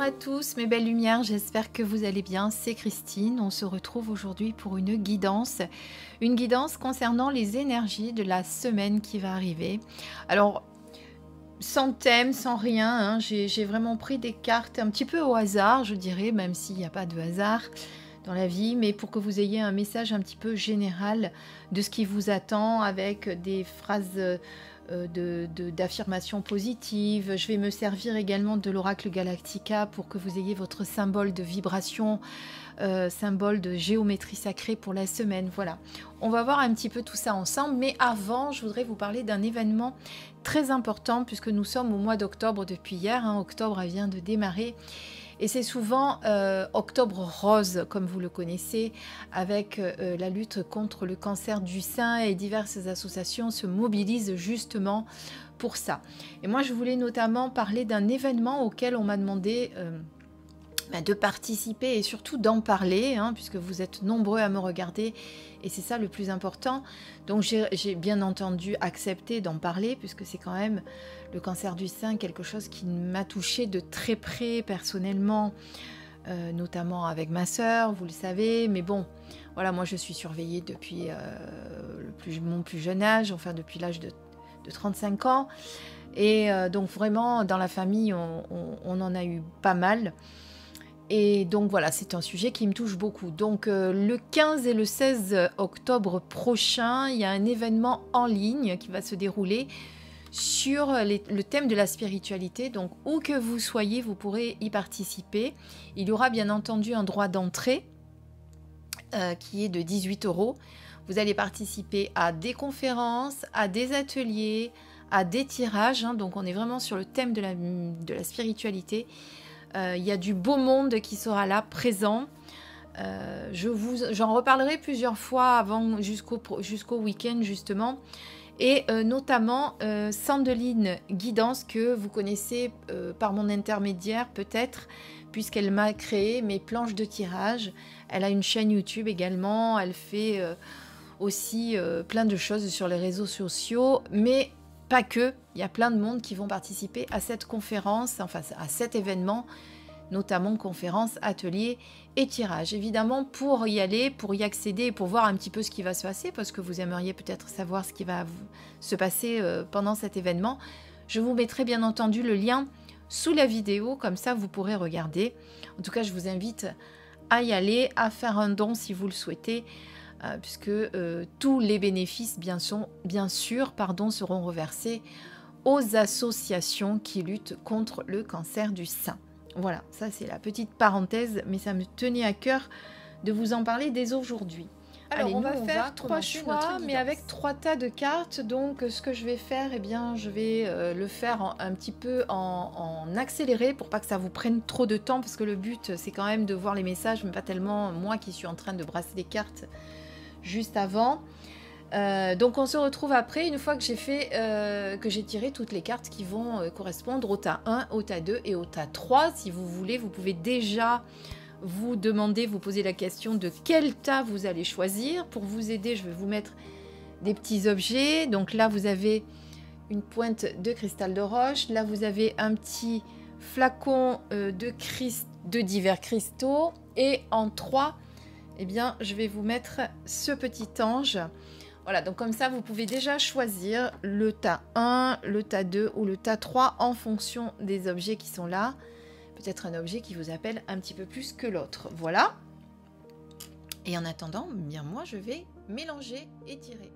à tous mes belles lumières, j'espère que vous allez bien, c'est Christine. On se retrouve aujourd'hui pour une guidance concernant les énergies de la semaine qui va arriver. Alors, sans thème, sans rien, hein, j'ai vraiment pris des cartes un petit peu au hasard, je dirais, même s'il n'y a pas de hasard dans la vie, mais pour que vous ayez un message un petit peu général de ce qui vous attend avec des phrases d'affirmation positive. Je vais me servir également de l'oracle Galactica pour que vous ayez votre symbole de vibration, symbole de géométrie sacrée pour la semaine. Voilà, on va voir un petit peu tout ça ensemble, mais avant je voudrais vous parler d'un événement très important puisque nous sommes au mois d'octobre depuis hier, hein. Octobre vient de démarrer. Et c'est souvent Octobre Rose, comme vous le connaissez, avec la lutte contre le cancer du sein, et diverses associations se mobilisent justement pour ça. Et moi, je voulais notamment parler d'un événement auquel on m'a demandé de participer et surtout d'en parler, hein, puisque vous êtes nombreux à me regarder et c'est ça le plus important. Donc j'ai bien entendu accepté d'en parler puisque c'est quand même le cancer du sein, quelque chose qui m'a touchée de très près personnellement, notamment avec ma sœur, vous le savez. Mais bon, voilà, moi je suis surveillée depuis mon plus jeune âge, enfin depuis l'âge de 35 ans. Et donc vraiment, dans la famille, on en a eu pas mal. Et donc voilà, c'est un sujet qui me touche beaucoup. Donc le 15 et le 16 octobre prochain, il y a un événement en ligne qui va se dérouler sur le thème de la spiritualité. Donc où que vous soyez, vous pourrez y participer. Il y aura bien entendu un droit d'entrée qui est de 18 €. Vous allez participer à des conférences, à des ateliers, à des tirages, hein. Donc on est vraiment sur le thème de la spiritualité. Il y a du beau monde qui sera là, présent. J'en reparlerai plusieurs fois avant, jusqu'au week-end justement. Et notamment Sandeline Guidance, que vous connaissez par mon intermédiaire peut-être, puisqu'elle m'a créé mes planches de tirage. Elle a une chaîne YouTube également, elle fait aussi plein de choses sur les réseaux sociaux, mais pas que, il y a plein de monde qui vont participer à cette conférence, enfin à cet événement, notamment conférences, ateliers et tirages. Évidemment, pour y aller, pour y accéder, pour voir un petit peu ce qui va se passer, parce que vous aimeriez peut-être savoir ce qui va se passer pendant cet événement, je vous mettrai bien entendu le lien sous la vidéo, comme ça vous pourrez regarder. En tout cas, je vous invite à y aller, à faire un don si vous le souhaitez, puisque tous les bénéfices, bien sûr, seront reversés aux associations qui luttent contre le cancer du sein. Voilà, ça c'est la petite parenthèse, mais ça me tenait à cœur de vous en parler dès aujourd'hui. Alors, allez, on va faire 3 choix, mais avec 3 tas de cartes. Donc, ce que je vais faire, eh bien, je vais le faire un petit peu en accéléré pour pas que ça vous prenne trop de temps, parce que le but, c'est quand même de voir les messages, mais pas tellement moi qui suis en train de brasser des cartes juste avant. Donc on se retrouve après, une fois que j'ai tiré toutes les cartes qui vont correspondre au tas 1, au tas 2 et au tas 3. Si vous voulez, vous pouvez déjà vous poser la question de quel tas vous allez choisir. Pour vous aider, je vais vous mettre des petits objets. Donc là, vous avez une pointe de cristal de roche. Là, vous avez un petit flacon de divers cristaux. Et en 3, eh bien, je vais vous mettre ce petit ange. Voilà, donc comme ça, vous pouvez déjà choisir le tas 1, le tas 2 ou le tas 3 en fonction des objets qui sont là. Peut-être un objet qui vous appelle un petit peu plus que l'autre. Voilà. Et en attendant, bien moi, je vais mélanger et tirer.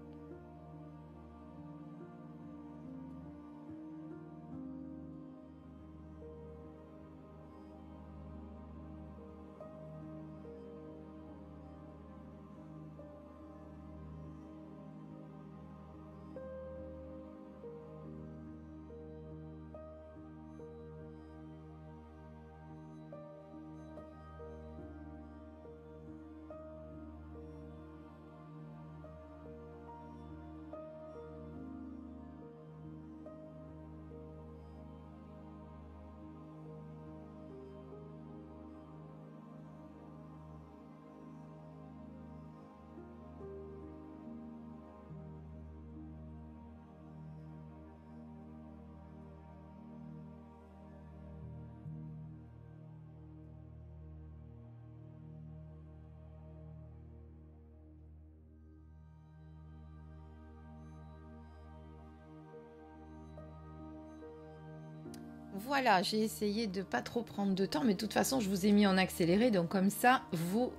Voilà, j'ai essayé de pas trop prendre de temps, mais de toute façon, je vous ai mis en accéléré, donc comme ça, vous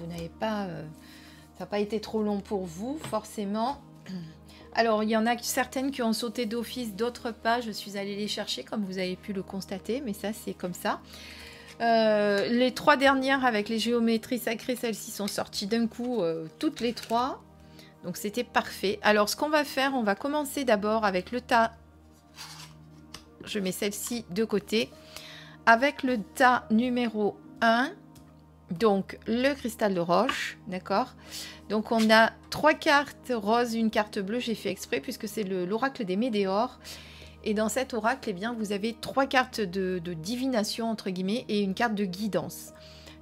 n'avez pas... ça n'a pas été trop long pour vous, forcément. Alors, il y en a certaines qui ont sauté d'office, d'autres pas. Je suis allée les chercher, comme vous avez pu le constater, mais ça, c'est comme ça. Les 3 dernières avec les géométries sacrées, celles-ci sont sorties d'un coup, toutes les 3. Donc, c'était parfait. Alors, ce qu'on va faire, on va commencer d'abord avec le tas. Je mets celle-ci de côté. Avec le tas numéro 1, donc le cristal de roche, d'accord. Donc on a 3 cartes roses, une carte bleue, j'ai fait exprès puisque c'est l'oracle des météores. Et dans cet oracle, eh bien, vous avez 3 cartes de divination, entre guillemets, et une carte de guidance.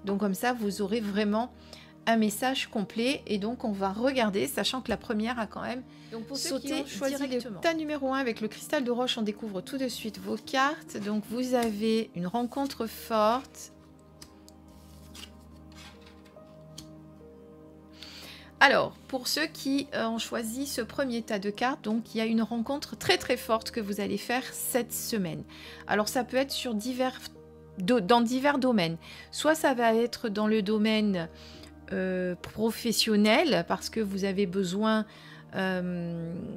Donc comme ça, vous aurez vraiment un message complet. Et donc on va regarder, sachant que la première a quand même donc pour sauté ceux qui ont choisi le tas numéro 1 avec le cristal de roche, on découvre tout de suite vos cartes. Donc vous avez une rencontre forte. Alors, pour ceux qui ont choisi ce premier tas de cartes, donc il y a une rencontre très très forte que vous allez faire cette semaine. Alors ça peut être sur dans divers domaines. Soit ça va être dans le domaine professionnel, parce que vous avez besoin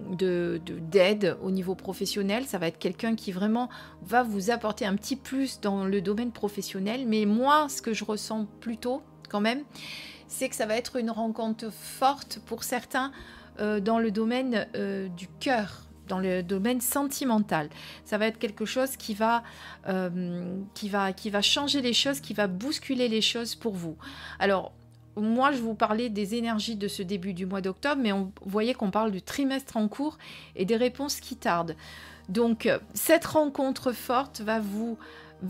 d'aide au niveau professionnel. Ça va être quelqu'un qui vraiment va vous apporter un petit plus dans le domaine professionnel. Mais moi, ce que je ressens plutôt quand même, c'est que ça va être une rencontre forte pour certains dans le domaine du cœur, dans le domaine sentimental. Ça va être quelque chose qui va changer les choses, qui va bousculer les choses pour vous. Alors, moi, je vous parlais des énergies de ce début du mois d'octobre, mais vous voyez qu'on parle du trimestre en cours et des réponses qui tardent. Donc, cette rencontre forte va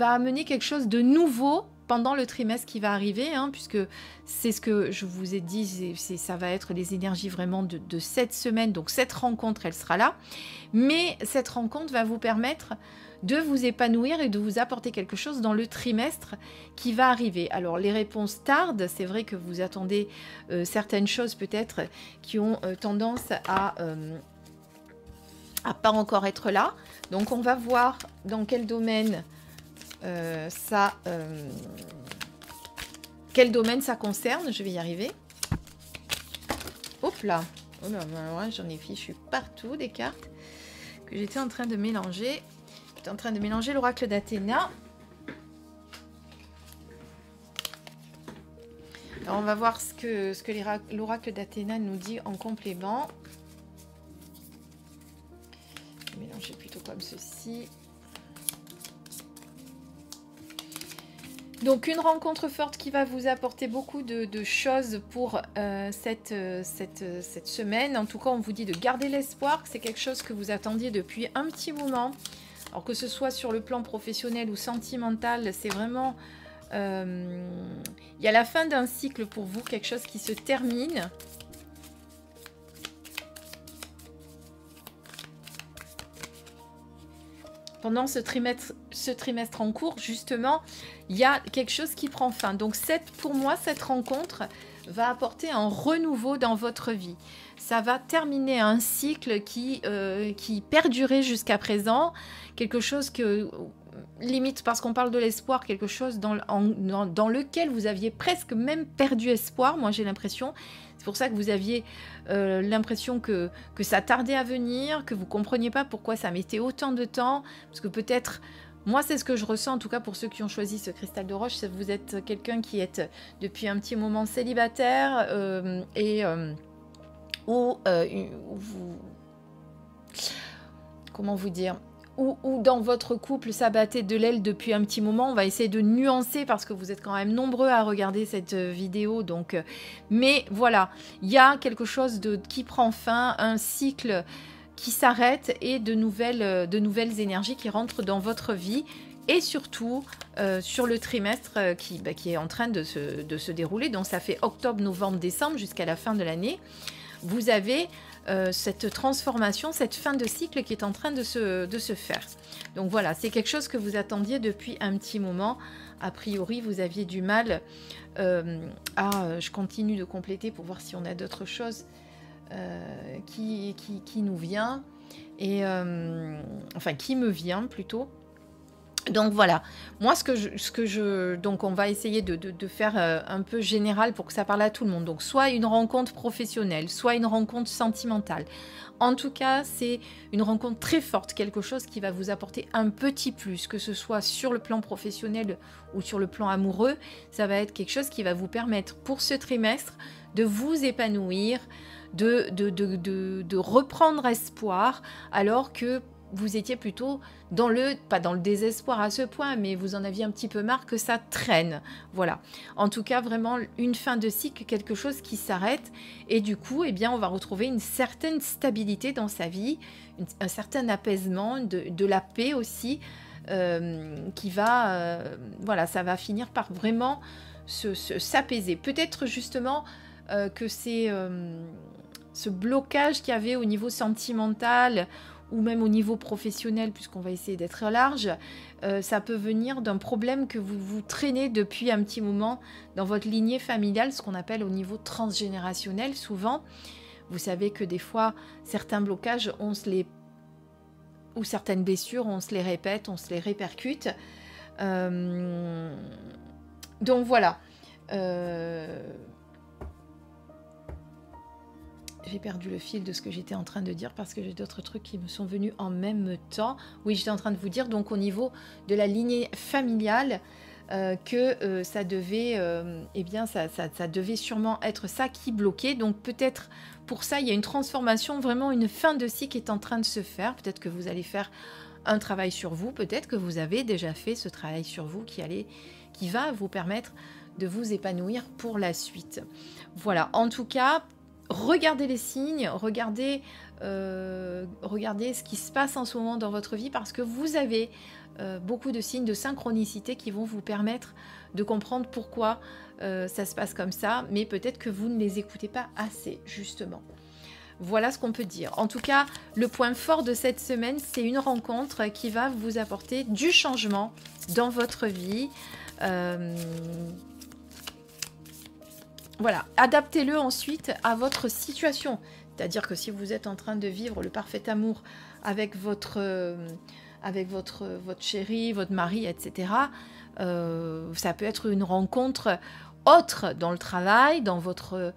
amener quelque chose de nouveau pendant le trimestre qui va arriver, hein, puisque c'est ce que je vous ai dit, ça va être les énergies vraiment de cette semaine. Donc cette rencontre, elle sera là. Mais cette rencontre va vous permettre de vous épanouir et de vous apporter quelque chose dans le trimestre qui va arriver. Alors les réponses tardent, c'est vrai que vous attendez certaines choses peut-être qui ont tendance à pas encore être là. Donc on va voir dans quel domaine quel domaine ça concerne. Je vais y arriver. Hop là, oh là, ouais, j'en ai fichu partout des cartes que j'étais en train de mélanger. J'étais en train de mélanger l'oracle d'Athéna. Alors on va voir ce que l'oracle d'Athéna nous dit en complément. Je vais mélanger plutôt comme ceci. Donc une rencontre forte qui va vous apporter beaucoup de choses pour cette semaine. En tout cas, on vous dit de garder l'espoir, que c'est quelque chose que vous attendiez depuis un petit moment. Alors que ce soit sur le plan professionnel ou sentimental, c'est vraiment... il y a la fin d'un cycle pour vous, quelque chose qui se termine. Pendant ce trimestre en cours, justement, il y a quelque chose qui prend fin. Donc, pour moi, cette rencontre va apporter un renouveau dans votre vie. Ça va terminer un cycle qui perdurait jusqu'à présent. Quelque chose que, limite, parce qu'on parle de l'espoir, quelque chose dans lequel vous aviez presque même perdu espoir, moi j'ai l'impression. C'est pour ça que vous aviez l'impression que ça tardait à venir, que vous ne compreniez pas pourquoi ça mettait autant de temps. Parce que peut-être, moi c'est ce que je ressens, en tout cas pour ceux qui ont choisi ce cristal de roche, c'est que vous êtes quelqu'un qui est depuis un petit moment célibataire ou vous... Comment vous dire ? Ou dans votre couple, ça battait de l'aile depuis un petit moment. On va essayer de nuancer parce que vous êtes quand même nombreux à regarder cette vidéo. Donc, mais voilà, il y a quelque chose qui prend fin, un cycle qui s'arrête et de nouvelles énergies qui rentrent dans votre vie. Et surtout, sur le trimestre qui est en train de se dérouler. Donc, ça fait octobre, novembre, décembre jusqu'à la fin de l'année. Vous avez cette transformation, cette fin de cycle qui est en train de se faire. Donc voilà, c'est quelque chose que vous attendiez depuis un petit moment. A priori, vous aviez du mal je continue de compléter pour voir si on a d'autres choses qui nous vient. Et enfin, qui me vient plutôt. Donc voilà, moi donc on va essayer de faire un peu général pour que ça parle à tout le monde. Donc soit une rencontre professionnelle, soit une rencontre sentimentale. En tout cas, c'est une rencontre très forte, quelque chose qui va vous apporter un petit plus, que ce soit sur le plan professionnel ou sur le plan amoureux. Ça va être quelque chose qui va vous permettre pour ce trimestre de vous épanouir, de reprendre espoir, alors que vous étiez plutôt pas dans le désespoir à ce point, mais vous en aviez un petit peu marre que ça traîne. Voilà. En tout cas, vraiment une fin de cycle, quelque chose qui s'arrête. Et du coup, eh bien, on va retrouver une certaine stabilité dans sa vie, un certain apaisement, de la paix aussi, qui va... voilà, ça va finir par vraiment s'apaiser. Peut-être justement que c'est ce blocage qu'il y avait au niveau sentimental, ou même au niveau professionnel, puisqu'on va essayer d'être large, ça peut venir d'un problème que vous traînez depuis un petit moment dans votre lignée familiale, ce qu'on appelle au niveau transgénérationnel souvent. Vous savez que des fois, certains blocages, ou certaines blessures, on se les répète, on se les répercute. Donc voilà. J'ai perdu le fil de ce que j'étais en train de dire parce que j'ai d'autres trucs qui me sont venus en même temps. Oui, j'étais en train de vous dire, donc au niveau de la lignée familiale, que ça devait, eh bien, ça devait sûrement être ça qui bloquait. Donc peut-être pour ça, il y a une transformation, vraiment une fin de cycle qui est en train de se faire. Peut-être que vous allez faire un travail sur vous, peut-être que vous avez déjà fait ce travail sur vous qui va vous permettre de vous épanouir pour la suite. Voilà, en tout cas, regardez les signes, regardez ce qui se passe en ce moment dans votre vie parce que vous avez beaucoup de signes de synchronicité qui vont vous permettre de comprendre pourquoi ça se passe comme ça, mais peut-être que vous ne les écoutez pas assez, justement. Voilà ce qu'on peut dire. En tout cas, le point fort de cette semaine, c'est une rencontre qui va vous apporter du changement dans votre vie. Voilà, adaptez-le ensuite à votre situation. C'est-à-dire que si vous êtes en train de vivre le parfait amour avec votre chéri, votre mari, etc., ça peut être une rencontre autre dans le travail, dans votre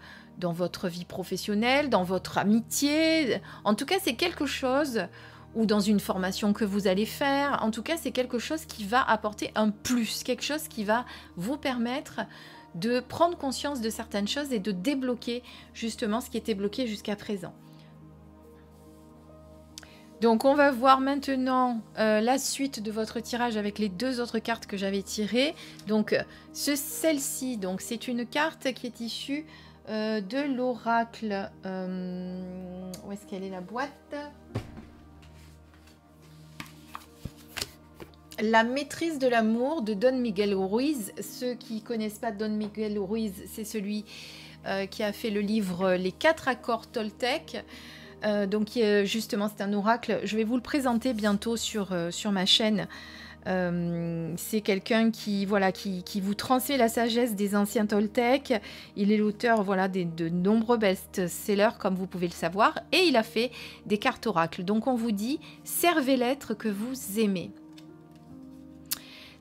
vie professionnelle, dans votre amitié. En tout cas, c'est quelque chose, ou dans une formation que vous allez faire. En tout cas, c'est quelque chose qui va apporter un plus, quelque chose qui va vous permettre de prendre conscience de certaines choses et de débloquer justement ce qui était bloqué jusqu'à présent. Donc on va voir maintenant la suite de votre tirage avec les deux autres cartes que j'avais tirées. Donc celle-ci, donc c'est une carte qui est issue de l'oracle. Où est-ce qu'elle est la boîte ? La maîtrise de l'amour de Don Miguel Ruiz. Ceux qui ne connaissent pas Don Miguel Ruiz, c'est celui qui a fait le livre Les 4 accords Toltec. Donc justement, c'est un oracle. Je vais vous le présenter bientôt sur ma chaîne. C'est quelqu'un qui vous transmet la sagesse des anciens Toltecs. Il est l'auteur de nombreux best-sellers, comme vous pouvez le savoir. Et il a fait des cartes oracles. Donc on vous dit, servez l'être que vous aimez.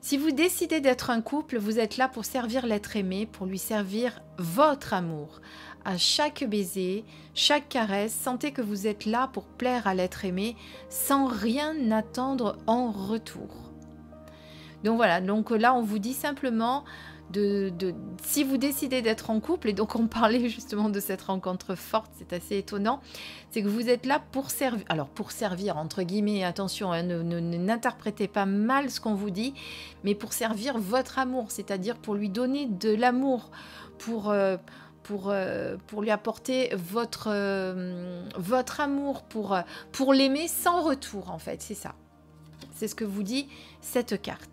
Si vous décidez d'être un couple, vous êtes là pour servir l'être aimé, pour lui servir votre amour. À chaque baiser, chaque caresse, sentez que vous êtes là pour plaire à l'être aimé sans rien attendre en retour. Donc voilà, donc là on vous dit simplement si vous décidez d'être en couple, et donc on parlait justement de cette rencontre forte, c'est assez étonnant, c'est que vous êtes là pour servir, alors pour servir entre guillemets, attention, hein, n'interprétez pas mal ce qu'on vous dit, mais pour servir votre amour, c'est-à-dire pour lui donner de l'amour, pour lui apporter votre amour, pour l'aimer sans retour en fait, c'est ça. C'est ce que vous dit cette carte.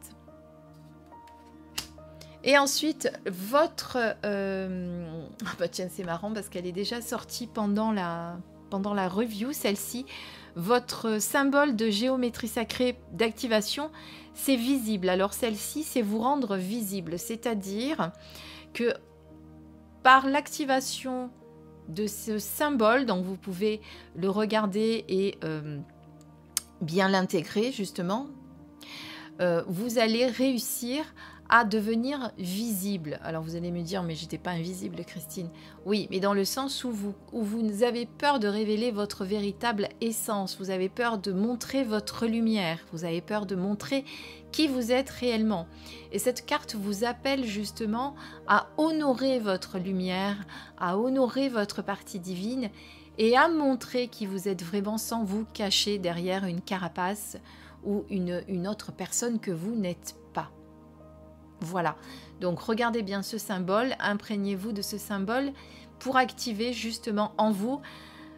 Et ensuite, votre... bah tiens, c'est marrant parce qu'elle est déjà sortie pendant la review, celle-ci. Votre symbole de géométrie sacrée d'activation, c'est visible. Alors celle-ci, c'est vous rendre visible. C'est-à-dire que par l'activation de ce symbole, donc vous pouvez le regarder et bien l'intégrer justement, vous allez réussir à devenir visible. Alors vous allez me dire, mais j'étais pas invisible, Christine. Oui, mais dans le sens où vous avez peur de révéler votre véritable essence, vous avez peur de montrer votre lumière, vous avez peur de montrer qui vous êtes réellement. Et cette carte vous appelle justement à honorer votre lumière, à honorer votre partie divine et à montrer qui vous êtes vraiment sans vous cacher derrière une carapace ou une autre personne que vous n'êtes pas. Voilà, donc regardez bien ce symbole, imprégnez-vous de ce symbole pour activer justement en vous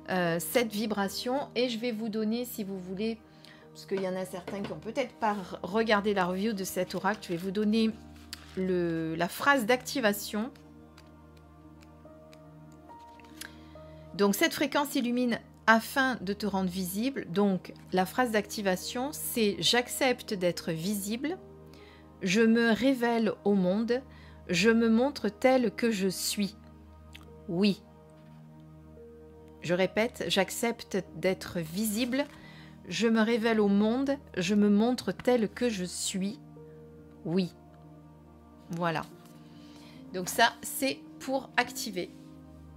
cette vibration. Et je vais vous donner, si vous voulez, parce qu'il y en a certains qui n'ont peut-être pas regardé la review de cet oracle, je vais vous donner la phrase d'activation. Donc cette fréquence illumine afin de te rendre visible. Donc la phrase d'activation, c'est « J'accepte d'être visible ». Je me révèle au monde, je me montre tel que je suis. Oui. Je répète, j'accepte d'être visible, je me révèle au monde, je me montre tel que je suis. Oui. Voilà. Donc ça, c'est pour activer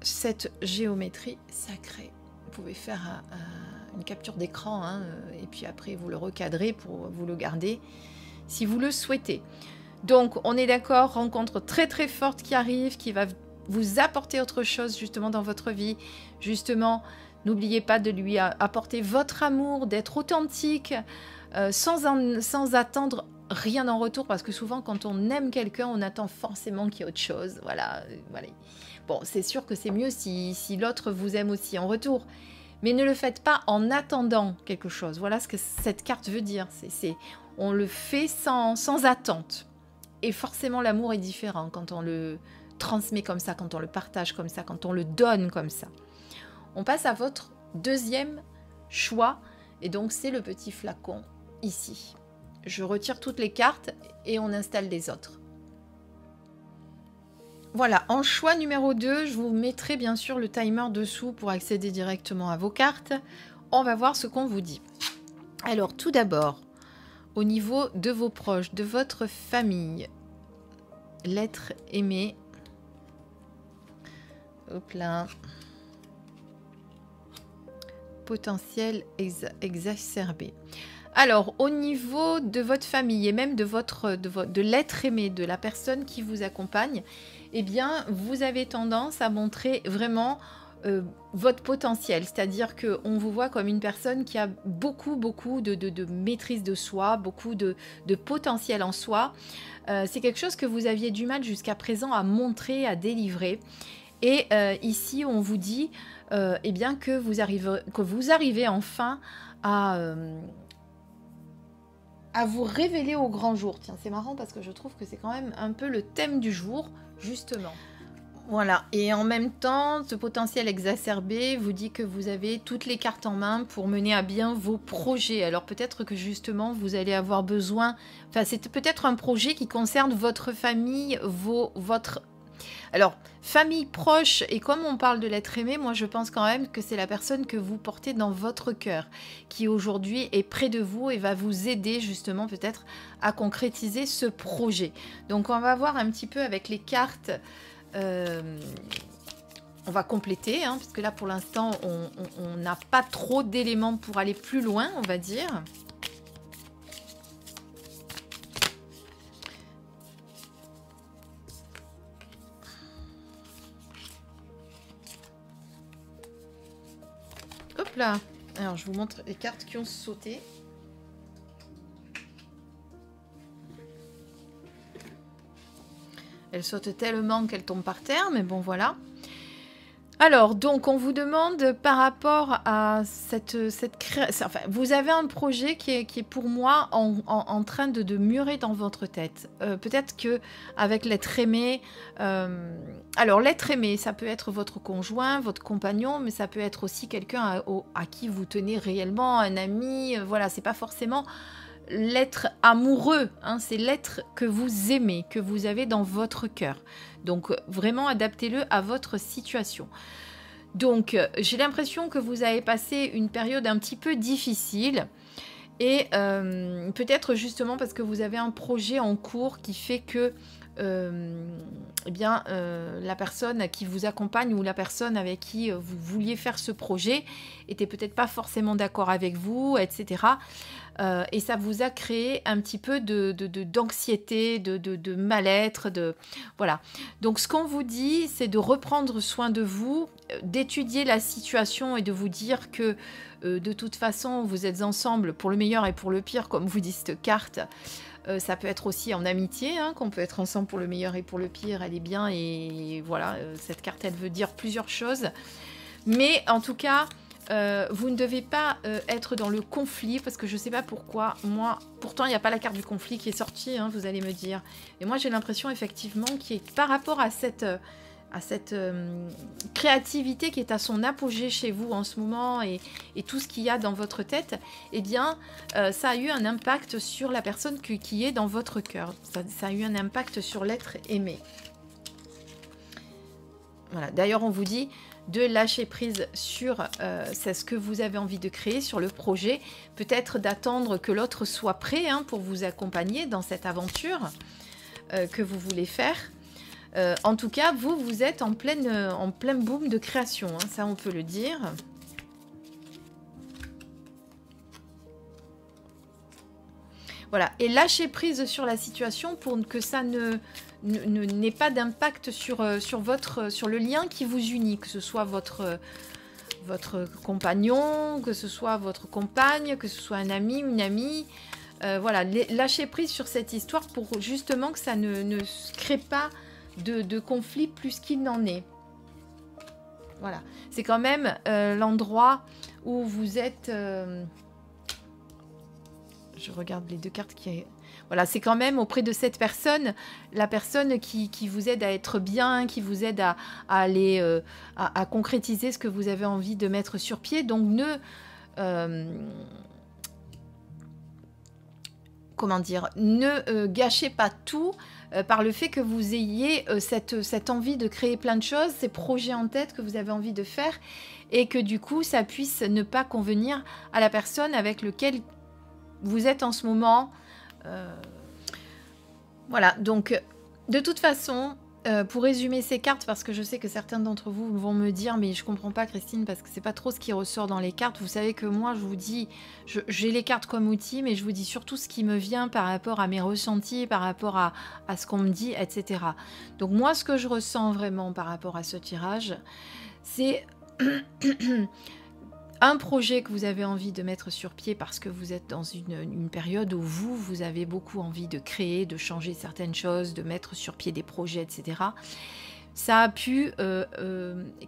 cette géométrie sacrée. Vous pouvez faire une capture d'écran hein, et puis après vous le recadrez pour vous le garder si vous le souhaitez. Donc on est d'accord, rencontre très très forte qui arrive, qui va vous apporter autre chose justement dans votre vie. Justement, n'oubliez pas de lui apporter votre amour, d'être authentique, sans attendre rien en retour, parce que souvent quand on aime quelqu'un, on attend forcément qu'il y ait autre chose. Voilà, voilà. Bon, c'est sûr que c'est mieux si l'autre vous aime aussi en retour. Mais ne le faites pas en attendant quelque chose. Voilà ce que cette carte veut dire. On le fait sans attente. Et forcément, l'amour est différent quand on le transmet comme ça, quand on le partage comme ça, quand on le donne comme ça. On passe à votre deuxième choix. Et donc, c'est le petit flacon ici. Je retire toutes les cartes et on installe les autres. Voilà, en choix numéro 2, je vous mettrai bien sûr le timer dessous pour accéder directement à vos cartes. On va voir ce qu'on vous dit. Alors, tout d'abord, au niveau de vos proches, de votre famille, l'être aimé. Hop là. Potentiel exacerbé. Alors, au niveau de votre famille et même de l'être aimé, de la personne qui vous accompagne, eh bien, vous avez tendance à montrer vraiment votre potentiel. C'est-à-dire qu'on vous voit comme une personne qui a beaucoup de maîtrise de soi, beaucoup de potentiel en soi. C'est quelque chose que vous aviez du mal jusqu'à présent à montrer, à délivrer. Et ici, on vous dit eh bien, que vous arrivez enfin à vous révéler au grand jour. Tiens, c'est marrant parce que je trouve que c'est quand même un peu le thème du jour, justement. Voilà, et en même temps, ce potentiel exacerbé vous dit que vous avez toutes les cartes en main pour mener à bien vos projets. Alors peut-être que justement, vous allez avoir besoin... Enfin, c'est peut-être un projet qui concerne votre famille, votre... Alors, famille proche, et comme on parle de l'être aimé, moi je pense quand même que c'est la personne que vous portez dans votre cœur, qui aujourd'hui est près de vous et va vous aider justement peut-être à concrétiser ce projet. Donc on va voir un petit peu avec les cartes, on va compléter, hein, parce que là pour l'instant on n'a pas trop d'éléments pour aller plus loin, on va dire. Hop là. Alors, je vous montre les cartes qui ont sauté. Elles sautent tellement qu'elles tombent par terre, mais bon, voilà. Alors, donc, on vous demande par rapport à cette création... Enfin, vous avez un projet qui est pour moi en train de murer dans votre tête. Peut-être qu'avec l'être aimé... alors, l'être aimé, ça peut être votre conjoint, votre compagnon, mais ça peut être aussi quelqu'un à qui vous tenez réellement, un ami. Voilà, c'est pas forcément l'être amoureux, hein, c'est l'être que vous aimez, que vous avez dans votre cœur. Donc, vraiment, adaptez-le à votre situation. Donc, j'ai l'impression que vous avez passé une période un petit peu difficile Et peut-être justement parce que vous avez un projet en cours qui fait que eh bien, la personne qui vous accompagne ou la personne avec qui vous vouliez faire ce projet était peut-être pas forcément d'accord avec vous, etc. Et ça vous a créé un petit peu d'anxiété, de mal-être, voilà. Donc ce qu'on vous dit, c'est de reprendre soin de vous, d'étudier la situation et de vous dire que de toute façon, vous êtes ensemble pour le meilleur et pour le pire, comme vous dit cette carte. Ça peut être aussi en amitié, hein, qu'on peut être ensemble pour le meilleur et pour le pire, elle est bien, et voilà, cette carte, elle veut dire plusieurs choses. Mais en tout cas, vous ne devez pas être dans le conflit, parce que je ne sais pas pourquoi, moi, pourtant il n'y a pas la carte du conflit qui est sortie, hein, vous allez me dire. Et moi j'ai l'impression effectivement qu'il est par rapport à cette créativité qui est à son apogée chez vous en ce moment et tout ce qu'il y a dans votre tête, eh bien, ça a eu un impact sur la personne qui est dans votre cœur. Ça a eu un impact sur l'être aimé. Voilà. D'ailleurs, on vous dit de lâcher prise sur c'est ce que vous avez envie de créer, sur le projet. Peut-être d'attendre que l'autre soit prêt, hein, pour vous accompagner dans cette aventure que vous voulez faire. En tout cas, vous êtes en plein boom de création, hein, ça on peut le dire. Voilà, et lâchez prise sur la situation pour que ça n'ait pas d'impact sur le lien qui vous unit, que ce soit votre compagnon, que ce soit votre compagne, que ce soit un ami, une amie. Voilà, lâchez prise sur cette histoire pour justement que ça ne crée pas de conflit plus qu'il n'en est. Voilà, c'est quand même l'endroit où vous êtes... je regarde les deux cartes qui... Voilà, c'est quand même auprès de cette personne, la personne qui vous aide à être bien, qui vous aide à aller à concrétiser ce que vous avez envie de mettre sur pied. Donc comment dire, ne gâchez pas tout par le fait que vous ayez cette envie de créer plein de choses, ces projets en tête que vous avez envie de faire, et que du coup, ça puisse ne pas convenir à la personne avec laquelle vous êtes en ce moment. Voilà, donc de toute façon, pour résumer ces cartes, parce que je sais que certains d'entre vous vont me dire mais je comprends pas Christine, parce que c'est pas trop ce qui ressort dans les cartes. Vous savez que moi je vous dis, j'ai les cartes comme outil, mais je vous dis surtout ce qui me vient par rapport à mes ressentis, par rapport à ce qu'on me dit, etc. Donc moi ce que je ressens vraiment par rapport à ce tirage, c'est un projet que vous avez envie de mettre sur pied parce que vous êtes dans une période où vous avez beaucoup envie de créer, de changer certaines choses, de mettre sur pied des projets, etc. Ça a pu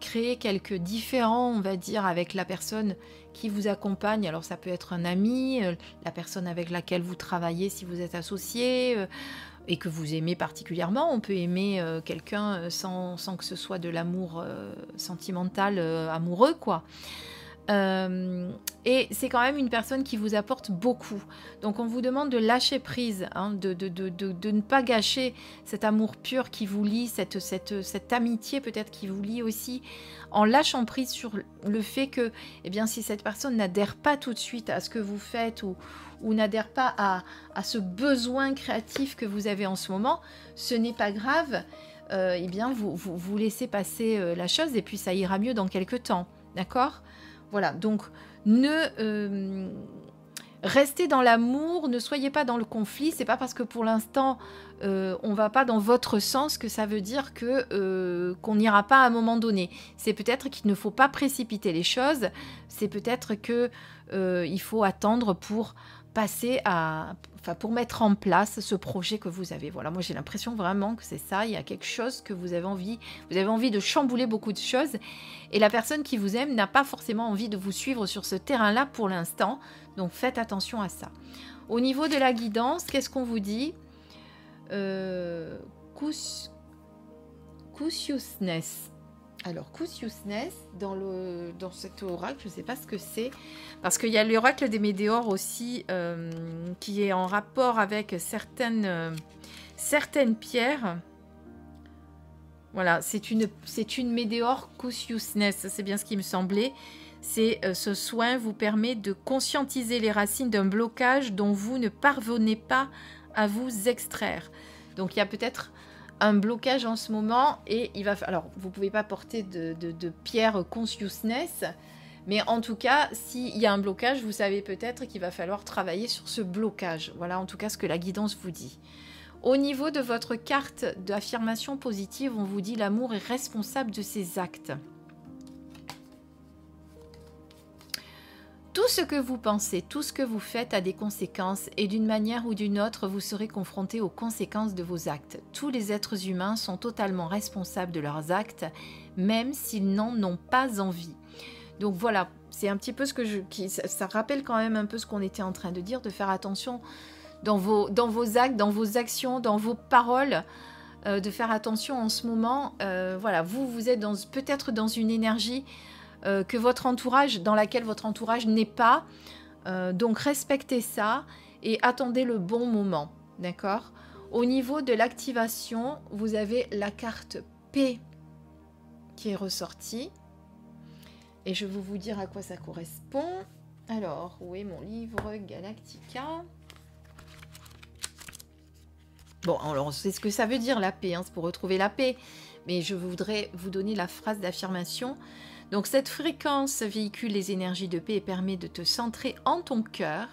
créer quelques différends, on va dire, avec la personne qui vous accompagne. Alors ça peut être un ami, la personne avec laquelle vous travaillez si vous êtes associé, et que vous aimez particulièrement. On peut aimer quelqu'un sans que ce soit de l'amour sentimental, amoureux, quoi. Et c'est quand même une personne qui vous apporte beaucoup. Donc on vous demande de lâcher prise, hein, de ne pas gâcher cet amour pur qui vous lie, cette amitié peut-être qui vous lie aussi, en lâchant prise sur le fait que, eh bien, si cette personne n'adhère pas tout de suite à ce que vous faites ou n'adhère pas à ce besoin créatif que vous avez en ce moment, ce n'est pas grave. Eh bien, vous laissez passer la chose et puis ça ira mieux dans quelques temps. D'accord ? Voilà, donc restez dans l'amour, ne soyez pas dans le conflit. C'est pas parce que pour l'instant on va pas dans votre sens que ça veut dire qu'on n'ira pas à un moment donné. C'est peut-être qu'il ne faut pas précipiter les choses. C'est peut-être que il faut attendre pour pour mettre en place ce projet que vous avez. Voilà, moi j'ai l'impression vraiment que c'est ça. Il y a quelque chose que vous avez envie de chambouler beaucoup de choses, et la personne qui vous aime n'a pas forcément envie de vous suivre sur ce terrain-là pour l'instant. Donc faites attention à ça. Au niveau de la guidance, qu'est-ce qu'on vous dit? Cautiousness. Alors, cautiousness, dans cet oracle, je ne sais pas ce que c'est, parce qu'il y a l'oracle des météores aussi, qui est en rapport avec certaines pierres. Voilà, c'est une Météor Consciousness, c'est bien ce qui me semblait. C'est ce soin vous permet de conscientiser les racines d'un blocage dont vous ne parvenez pas à vous extraire. Donc il y a peut-être un blocage en ce moment et il va. Alors vous pouvez pas porter de pierre Consciousness, mais en tout cas s'il y a un blocage, vous savez peut-être qu'il va falloir travailler sur ce blocage. Voilà en tout cas ce que la guidance vous dit. Au niveau de votre carte d'affirmation positive, on vous dit l'amour est responsable de ses actes. Tout ce que vous pensez, tout ce que vous faites a des conséquences et d'une manière ou d'une autre, vous serez confronté aux conséquences de vos actes. Tous les êtres humains sont totalement responsables de leurs actes, même s'ils n'en ont pas envie. Donc voilà, c'est un petit peu ce que ça rappelle quand même un peu ce qu'on était en train de dire, de faire attention dans vos actes, dans vos actions, dans vos paroles, de faire attention en ce moment. Voilà, vous êtes peut-être dans une énergie que votre entourage, dans laquelle votre entourage n'est pas. Donc respectez ça et attendez le bon moment, d'accord? Au niveau de l'activation, vous avez la carte P qui est ressortie. Et je vais vous dire à quoi ça correspond. Alors, où est mon livre Galactica? Bon, alors c'est ce que ça veut dire la paix, hein, c'est pour retrouver la paix. Mais je voudrais vous donner la phrase d'affirmation. Donc cette fréquence véhicule les énergies de paix et permet de te centrer en ton cœur.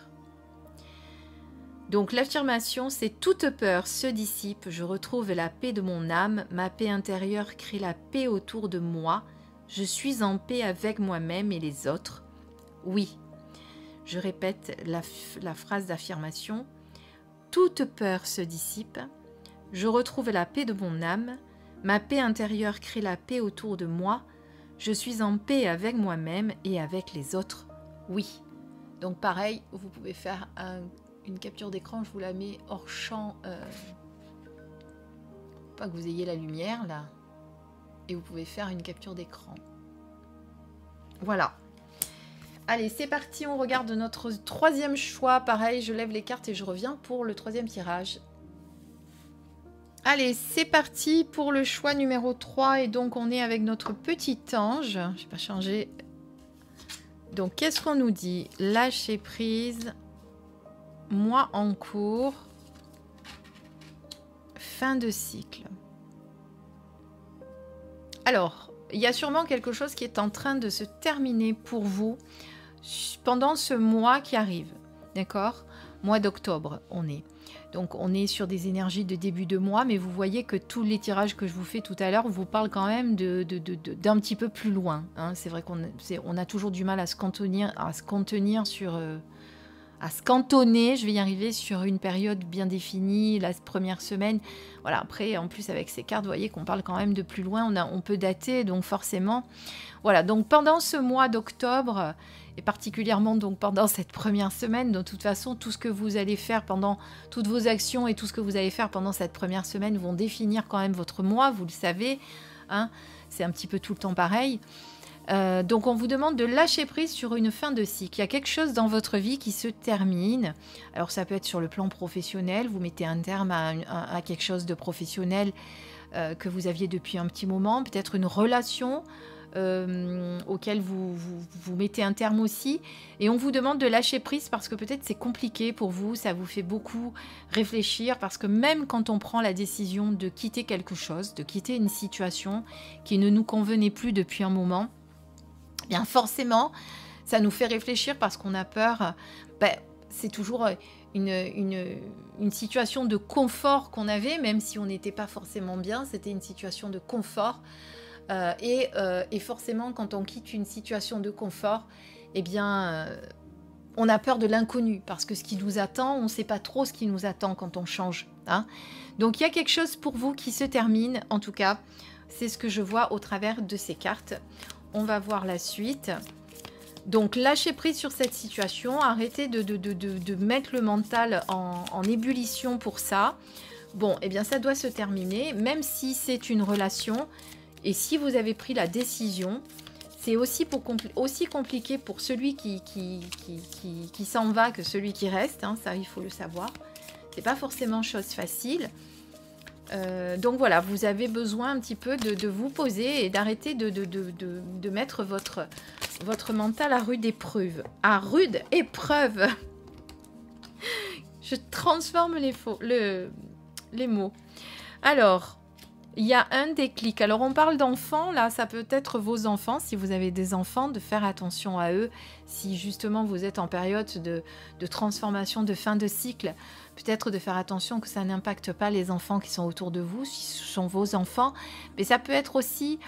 Donc l'affirmation, c'est toute peur se dissipe, je retrouve la paix de mon âme, ma paix intérieure crée la paix autour de moi, je suis en paix avec moi-même et les autres. Oui, je répète la phrase d'affirmation. Toute peur se dissipe, je retrouve la paix de mon âme, ma paix intérieure crée la paix autour de moi, je suis en paix avec moi-même et avec les autres. Oui. Donc pareil, vous pouvez faire une capture d'écran, je vous la mets hors champ, pas que vous ayez la lumière là, et vous pouvez faire une capture d'écran. Voilà. Allez, c'est parti, on regarde notre troisième choix. Pareil, je lève les cartes et je reviens pour le troisième tirage. Allez, c'est parti pour le choix numéro 3. Et donc, on est avec notre petit ange. Je n'ai pas changé. Donc, qu'est-ce qu'on nous dit? Lâcher prise. Mois en cours. Fin de cycle. Alors, il y a sûrement quelque chose qui est en train de se terminer pour vous pendant ce mois qui arrive, d'accord? Mois d'octobre, on est. Donc, on est sur des énergies de début de mois, mais vous voyez que tous les tirages que je vous fais tout à l'heure vous parlent quand même d'un petit peu plus loin. Hein. C'est vrai qu'on a toujours du mal à se contenir sur... à se cantonner, je vais y arriver, sur une période bien définie, la première semaine. Voilà, après, en plus, avec ces cartes, vous voyez qu'on parle quand même de plus loin, on peut dater, donc forcément... Voilà, donc pendant ce mois d'octobre, et particulièrement donc pendant cette première semaine, de toute façon, tout ce que vous allez faire pendant toutes vos actions et tout ce que vous allez faire pendant cette première semaine vont définir quand même votre mois, vous le savez, hein, c'est un petit peu tout le temps pareil. Donc on vous demande de lâcher prise sur une fin de cycle. Il y a quelque chose dans votre vie qui se termine. Alors ça peut être sur le plan professionnel, vous mettez un terme à quelque chose de professionnel que vous aviez depuis un petit moment, peut-être une relation auquel vous mettez un terme aussi, et on vous demande de lâcher prise parce que peut-être c'est compliqué pour vous, ça vous fait beaucoup réfléchir, parce que même quand on prend la décision de quitter quelque chose, de quitter une situation qui ne nous convenait plus depuis un moment, bien forcément ça nous fait réfléchir parce qu'on a peur. C'est toujours une situation de confort qu'on avait, même si on n'était pas forcément bien, c'était une situation de confort. Et forcément, quand on quitte une situation de confort, eh bien, on a peur de l'inconnu, parce que ce qui nous attend, on ne sait pas trop ce qui nous attend quand on change. Hein. Donc, il y a quelque chose pour vous qui se termine, en tout cas, c'est ce que je vois au travers de ces cartes. On va voir la suite. Donc, lâchez prise sur cette situation, arrêtez de mettre le mental en ébullition pour ça. Bon, eh bien, ça doit se terminer, même si c'est une relation. Et si vous avez pris la décision, c'est aussi compliqué pour celui qui s'en va que celui qui reste. Hein, ça, il faut le savoir. C'est pas forcément chose facile. Donc voilà, vous avez besoin un petit peu de vous poser et d'arrêter de mettre votre mental à rude épreuve. À rude épreuve. Je transforme les mots. Alors, il y a un déclic. Alors, on parle d'enfants. Là, ça peut être vos enfants. Si vous avez des enfants, de faire attention à eux. Si justement vous êtes en période de transformation, de fin de cycle, peut-être de faire attention que ça n'impacte pas les enfants qui sont autour de vous, si ce sont vos enfants. Mais ça peut être aussi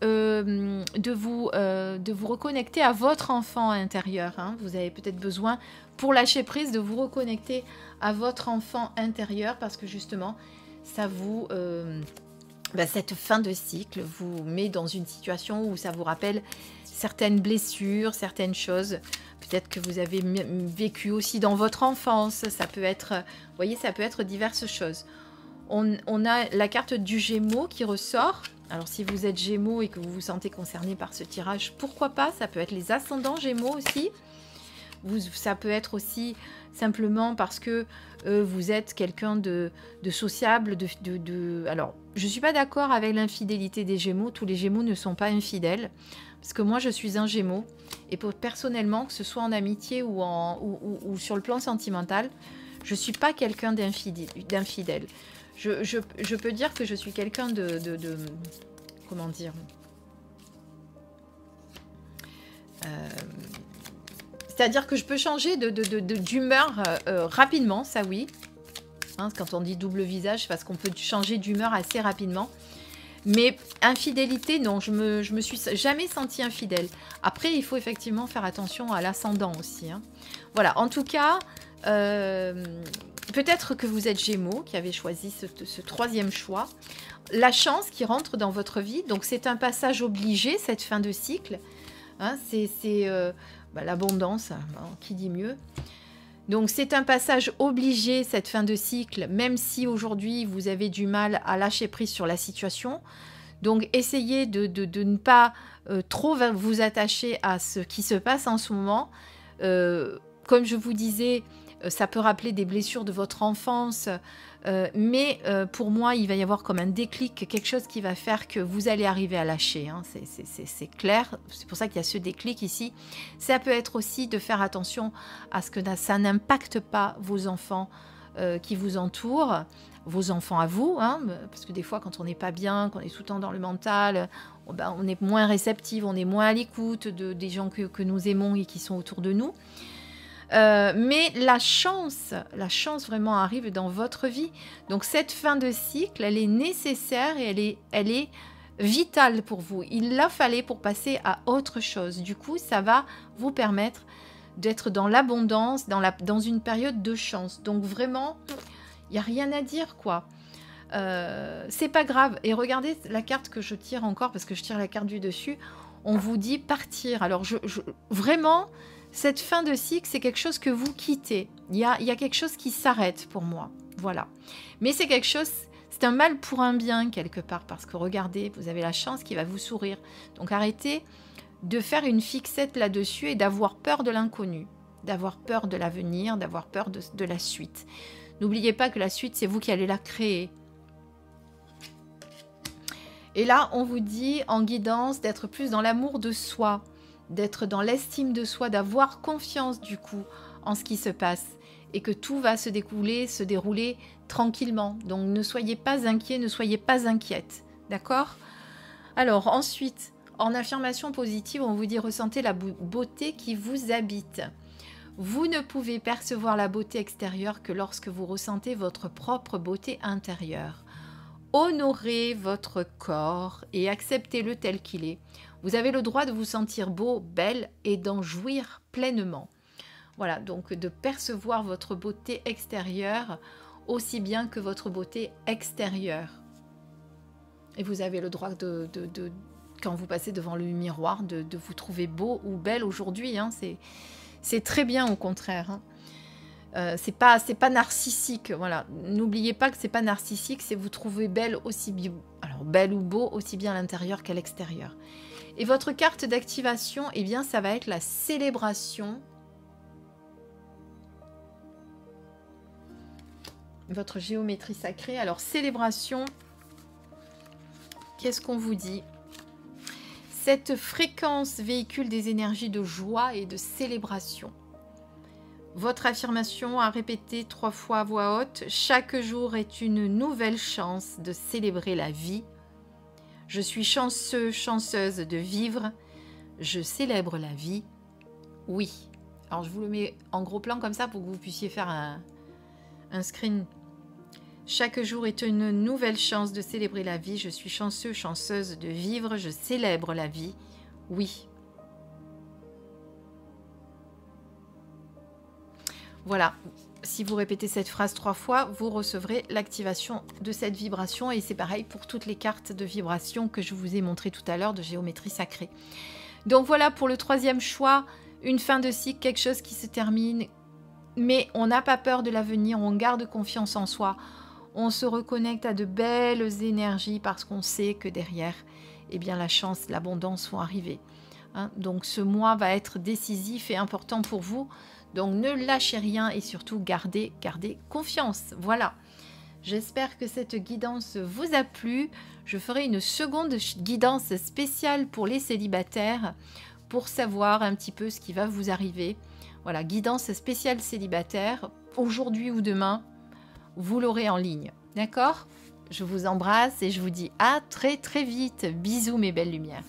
de vous reconnecter à votre enfant intérieur. Hein. Vous avez peut-être besoin, pour lâcher prise, de vous reconnecter à votre enfant intérieur parce que justement, ça vous... cette fin de cycle vous met dans une situation où ça vous rappelle certaines blessures, certaines choses, peut-être que vous avez vécu aussi dans votre enfance, ça peut être, vous voyez, ça peut être diverses choses. On a la carte du Gémeaux qui ressort. Alors si vous êtes Gémeaux et que vous vous sentez concerné par ce tirage, pourquoi pas, ça peut être les ascendants Gémeaux aussi. Ça peut être aussi simplement parce que vous êtes quelqu'un de sociable. Alors, je ne suis pas d'accord avec l'infidélité des Gémeaux. Tous les Gémeaux ne sont pas infidèles. Parce que moi, je suis un Gémeaux. Et personnellement, que ce soit en amitié ou sur le plan sentimental, je ne suis pas quelqu'un d'infidèle. Je peux dire que je suis quelqu'un comment dire, c'est-à-dire que je peux changer d'humeur rapidement, ça oui. Hein, quand on dit double visage, c'est parce qu'on peut changer d'humeur assez rapidement. Mais infidélité, non, je me suis jamais sentie infidèle. Après, il faut effectivement faire attention à l'ascendant aussi. Hein. Voilà, en tout cas, peut-être que vous êtes Gémeaux, qui avez choisi ce troisième choix. La chance qui rentre dans votre vie, donc c'est un passage obligé, cette fin de cycle. Hein, c'est l'abondance, hein, qui dit mieux. Donc c'est un passage obligé, cette fin de cycle, même si aujourd'hui vous avez du mal à lâcher prise sur la situation. Donc essayez de ne pas trop vous attacher à ce qui se passe en ce moment. Comme je vous disais, ça peut rappeler des blessures de votre enfance, mais pour moi, il va y avoir comme un déclic, quelque chose qui va faire que vous allez arriver à lâcher. Hein. C'est clair, c'est pour ça qu'il y a ce déclic ici. Ça peut être aussi de faire attention à ce que ça n'impacte pas vos enfants qui vous entourent, vos enfants à vous, hein, parce que des fois, quand on n'est pas bien, qu'on est tout le temps dans le mental, on est moins réceptif, on est moins à l'écoute des gens que nous aimons et qui sont autour de nous. Mais la chance vraiment arrive dans votre vie. Donc cette fin de cycle, elle est nécessaire et elle est vitale pour vous. Il la fallait pour passer à autre chose. Du coup, ça va vous permettre d'être dans l'abondance, dans une période de chance. Donc vraiment, il n'y a rien à dire, quoi. C'est pas grave. Et regardez la carte que je tire encore, parce que je tire la carte du dessus. On vous dit partir. Alors vraiment... Cette fin de cycle, c'est quelque chose que vous quittez. Il y a quelque chose qui s'arrête pour moi. Voilà. Mais c'est quelque chose, c'est un mal pour un bien quelque part. Parce que regardez, vous avez la chance qui va vous sourire. Donc arrêtez de faire une fixette là-dessus et d'avoir peur de l'inconnu. D'avoir peur de l'avenir, d'avoir peur de la suite. N'oubliez pas que la suite, c'est vous qui allez la créer. Et là, on vous dit en guidance d'être plus dans l'amour de soi. D'être dans l'estime de soi, d'avoir confiance du coup en ce qui se passe et que tout va se dérouler tranquillement. Donc ne soyez pas inquiets, ne soyez pas inquiète, d'accord? Alors ensuite, en affirmation positive, on vous dit ressentez la beauté qui vous habite. Vous ne pouvez percevoir la beauté extérieure que lorsque vous ressentez votre propre beauté intérieure. Honorez votre corps et acceptez-le tel qu'il est. Vous avez le droit de vous sentir beau, belle et d'en jouir pleinement. Voilà, donc de percevoir votre beauté extérieure aussi bien que votre beauté extérieure. Et vous avez le droit quand vous passez devant le miroir, de vous trouver beau ou belle aujourd'hui. Hein, c'est très bien au contraire. Hein. C'est pas narcissique, voilà. N'oubliez pas que c'est pas narcissique, c'est vous trouver belle aussi bien, alors belle ou beau aussi bien à l'intérieur qu'à l'extérieur. Et votre carte d'activation, eh bien, ça va être la célébration. votre géométrie sacrée. Alors, célébration, qu'est-ce qu'on vous dit? Cette fréquence véhicule des énergies de joie et de célébration. Votre affirmation à répéter 3 fois à voix haute. Chaque jour est une nouvelle chance de célébrer la vie. Je suis chanceux, chanceuse de vivre. Je célèbre la vie. Oui. Alors, je vous le mets en gros plan comme ça pour que vous puissiez faire un screen. Chaque jour est une nouvelle chance de célébrer la vie. Je suis chanceux, chanceuse de vivre. Je célèbre la vie. Oui. Voilà. Si vous répétez cette phrase 3 fois, vous recevrez l'activation de cette vibration. Et c'est pareil pour toutes les cartes de vibration que je vous ai montrées tout à l'heure de géométrie sacrée. Donc voilà pour le 3e choix. Une fin de cycle, quelque chose qui se termine. Mais on n'a pas peur de l'avenir. On garde confiance en soi. On se reconnecte à de belles énergies parce qu'on sait que derrière, eh bien, la chance, l'abondance vont arriver. Hein, donc ce mois va être décisif et important pour vous. Donc ne lâchez rien et surtout gardez confiance. Voilà. J'espère que cette guidance vous a plu. Je ferai une seconde guidance spéciale pour les célibataires pour savoir un petit peu ce qui va vous arriver. Voilà, guidance spéciale célibataire. Aujourd'hui ou demain, vous l'aurez en ligne. D'accord? Je vous embrasse et je vous dis à très très vite. Bisous mes belles lumières.